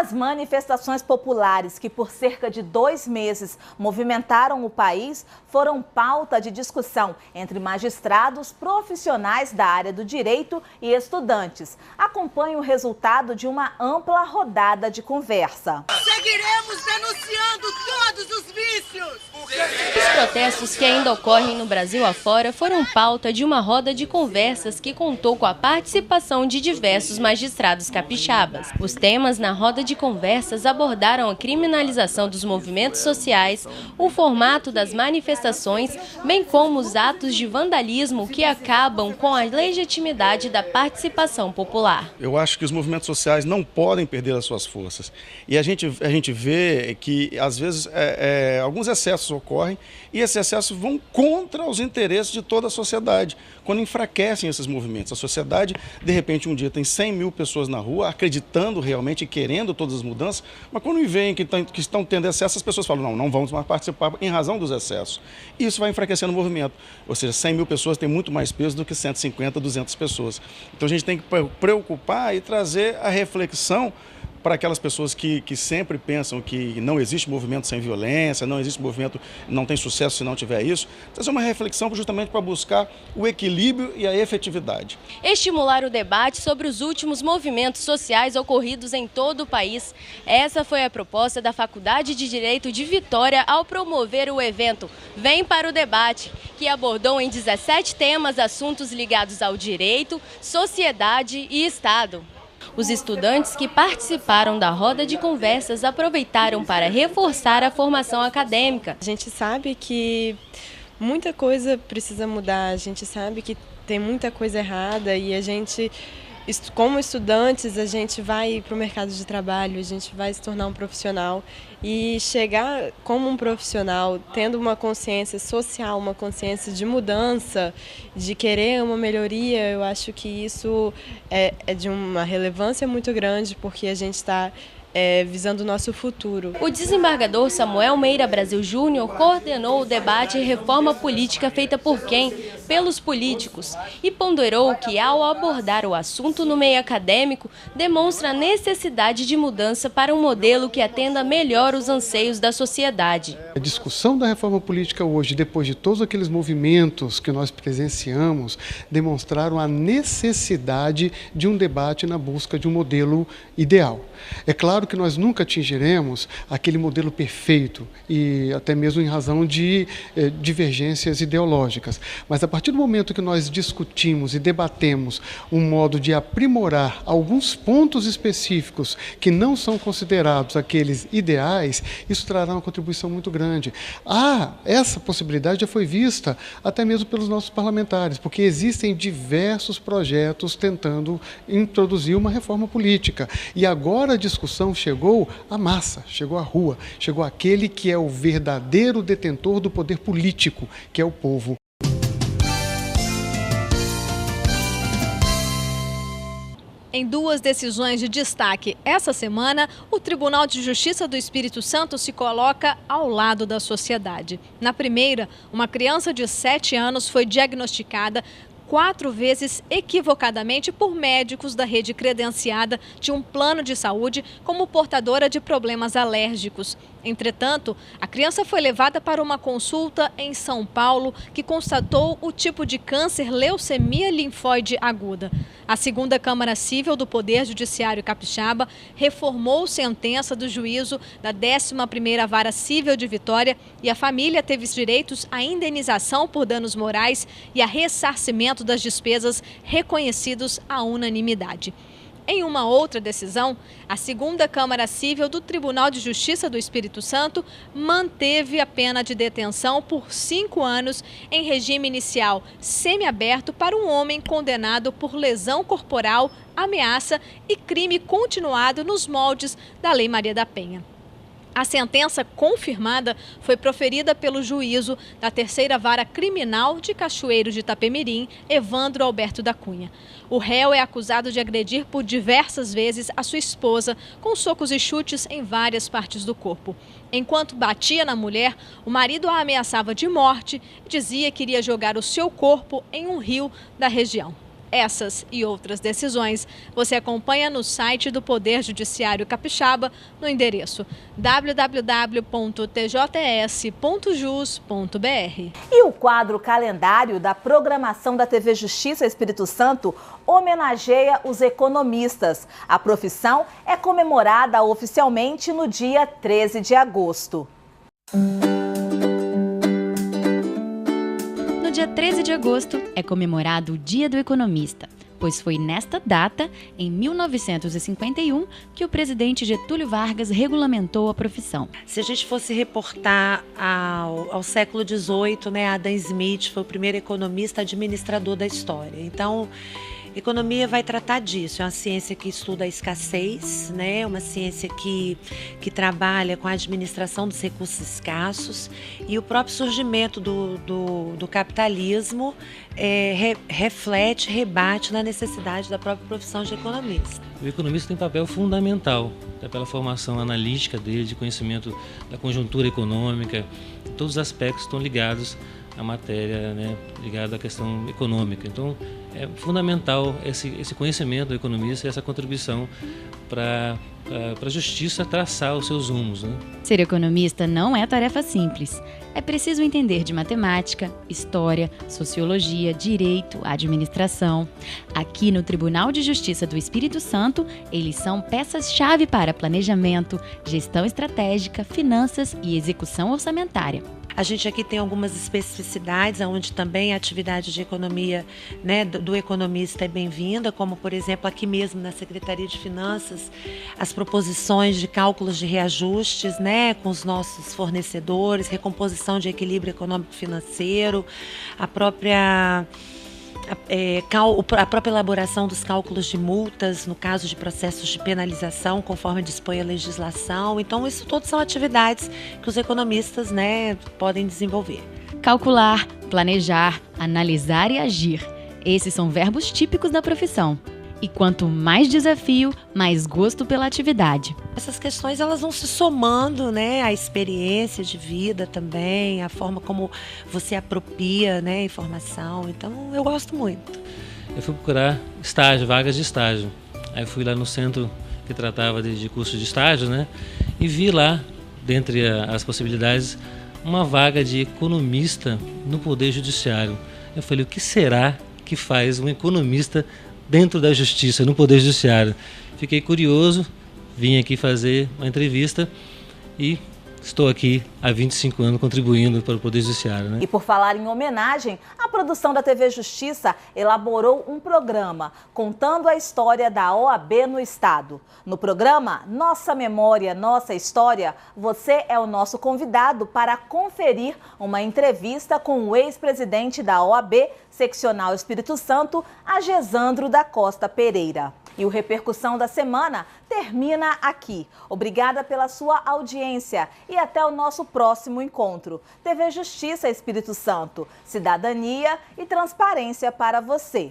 As manifestações populares que por cerca de 2 meses movimentaram o país foram pauta de discussão entre magistrados, profissionais da área do direito e estudantes. Acompanhe o resultado de uma ampla rodada de conversa. Seguiremos denunciando todos os vícios! Os protestos que ainda ocorrem no Brasil afora foram pauta de uma roda de conversas que contou com a participação de diversos magistrados capixabas. Os temas na roda de conversas abordaram a criminalização dos movimentos sociais, o formato das manifestações, bem como os atos de vandalismo que acabam com a legitimidade da participação popular. Eu acho que os movimentos sociais não podem perder as suas forças. E a gente vê que, às vezes, alguns excessos ocorrem e esses excessos vão contra os interesses de toda a sociedade, quando enfraquecem esses movimentos. A sociedade, de repente, um dia tem 100 mil pessoas na rua, acreditando realmente e querendo todas as mudanças, mas quando veem que estão tendo excesso, as pessoas falam, não vamos mais participar em razão dos excessos. E isso vai enfraquecendo o movimento. Ou seja, 100 mil pessoas têm muito mais peso do que 150, 200 pessoas. Então a gente tem que preocupar e trazer a reflexão para aquelas pessoas que sempre pensam que não existe movimento sem violência, não existe movimento, não tem sucesso se não tiver isso, trazer uma reflexão justamente para buscar o equilíbrio e a efetividade. Estimular o debate sobre os últimos movimentos sociais ocorridos em todo o país. Essa foi a proposta da Faculdade de Direito de Vitória ao promover o evento Vem para o Debate, que abordou em 17 temas assuntos ligados ao direito, sociedade e Estado. Os estudantes que participaram da roda de conversas aproveitaram para reforçar a formação acadêmica. A gente sabe que muita coisa precisa mudar, a gente sabe que tem muita coisa errada e a gente, como estudantes, a gente vai para o mercado de trabalho, a gente vai se tornar um profissional e chegar como um profissional, tendo uma consciência social, uma consciência de mudança, de querer uma melhoria, eu acho que isso é de uma relevância muito grande, porque a gente está visando o nosso futuro. O desembargador Samuel Meira Brasil Júnior coordenou o debate e reforma política feita por quem? Pelos políticos. E ponderou que, ao abordar o assunto no meio acadêmico, demonstra a necessidade de mudança para um modelo que atenda melhor os anseios da sociedade. A discussão da reforma política hoje, depois de todos aqueles movimentos que nós presenciamos, demonstraram a necessidade de um debate na busca de um modelo ideal. É claro que nós nunca atingiremos aquele modelo perfeito, e até mesmo em razão de divergências ideológicas. Mas a partir do momento que nós discutimos e debatemos um modo de aprimorar alguns pontos específicos que não são considerados aqueles ideais, isso trará uma contribuição muito grande. Essa possibilidade já foi vista até mesmo pelos nossos parlamentares, porque existem diversos projetos tentando introduzir uma reforma política. E agora a discussão chegou à massa, chegou à rua, chegou àquele que é o verdadeiro detentor do poder político, que é o povo. Em duas decisões de destaque essa semana, o Tribunal de Justiça do Espírito Santo se coloca ao lado da sociedade. Na primeira, uma criança de 7 anos foi diagnosticada 4 vezes equivocadamente por médicos da rede credenciada de um plano de saúde como portadora de problemas alérgicos. Entretanto, a criança foi levada para uma consulta em São Paulo que constatou o tipo de câncer leucemia linfóide aguda. A segunda Câmara Cível do Poder Judiciário Capixaba reformou sentença do juízo da 11ª Vara Cível de Vitória e a família teve direitos à indenização por danos morais e a ressarcimento das despesas reconhecidos à unanimidade. Em uma outra decisão, a segunda Câmara Cível do Tribunal de Justiça do Espírito Santo manteve a pena de detenção por 5 anos em regime inicial semiaberto para um homem condenado por lesão corporal, ameaça e crime continuado nos moldes da Lei Maria da Penha. A sentença confirmada foi proferida pelo juízo da 3ª Vara Criminal de Cachoeiro de Itapemirim, Evandro Alberto da Cunha. O réu é acusado de agredir por diversas vezes a sua esposa, com socos e chutes em várias partes do corpo. Enquanto batia na mulher, o marido a ameaçava de morte e dizia que iria jogar o seu corpo em um rio da região. Essas e outras decisões você acompanha no site do Poder Judiciário Capixaba, no endereço www.tjs.jus.br. E o quadro calendário da programação da TV Justiça Espírito Santo homenageia os economistas. A profissão é comemorada oficialmente no dia 13 de agosto. No dia 13 de agosto é comemorado o Dia do Economista, pois foi nesta data, em 1951, que o presidente Getúlio Vargas regulamentou a profissão. Se a gente fosse reportar ao século XVIII, né, Adam Smith foi o primeiro economista administrador da história. Então, economia vai tratar disso, é uma ciência que estuda a escassez, né? Uma ciência que trabalha com a administração dos recursos escassos, e o próprio surgimento do capitalismo reflete, rebate na necessidade da própria profissão de economista. O economista tem um papel fundamental, pela formação analítica dele, de conhecimento da conjuntura econômica, todos os aspectos estão ligados à matéria, né, ligada à questão econômica. Então, é fundamental esse conhecimento do economista e essa contribuição para a justiça traçar os seus rumos, né? Ser economista não é tarefa simples. É preciso entender de matemática, história, sociologia, direito, administração. Aqui no Tribunal de Justiça do Espírito Santo, eles são peças-chave para planejamento, gestão estratégica, finanças e execução orçamentária. A gente aqui tem algumas especificidades onde também a atividade de economia, né, do economista é bem-vinda, como, por exemplo, aqui mesmo na Secretaria de Finanças, as proposições de cálculos de reajustes, né, com os nossos fornecedores, recomposição de equilíbrio econômico-financeiro, a própria elaboração dos cálculos de multas, no caso de processos de penalização, conforme dispõe a legislação. Então, isso tudo são atividades que os economistas, né, podem desenvolver. Calcular, planejar, analisar e agir. Esses são verbos típicos da profissão. E quanto mais desafio, mais gosto pela atividade. Essas questões elas vão se somando, né, à experiência de vida também, a forma como você apropria, né, a informação. Então, eu gosto muito. Eu fui procurar estágio, vagas de estágio. Aí fui lá no centro que tratava de curso de estágio, né, e vi lá, dentre as possibilidades, uma vaga de economista no Poder Judiciário. Eu falei, o que será que faz um economista dentro da Justiça, no Poder Judiciário? Fiquei curioso, vim aqui fazer uma entrevista e estou aqui há 25 anos contribuindo para o Poder Judiciário, né? E por falar em homenagem, a produção da TV Justiça elaborou um programa contando a história da OAB no estado. No programa Nossa Memória, Nossa História, você é o nosso convidado para conferir uma entrevista com o ex-presidente da OAB, Seccional Espírito Santo, Agesandro da Costa Pereira. E o Repercussão da Semana termina aqui. Obrigada pela sua audiência e até o nosso próximo encontro. TV Justiça Espírito Santo, cidadania e transparência para você.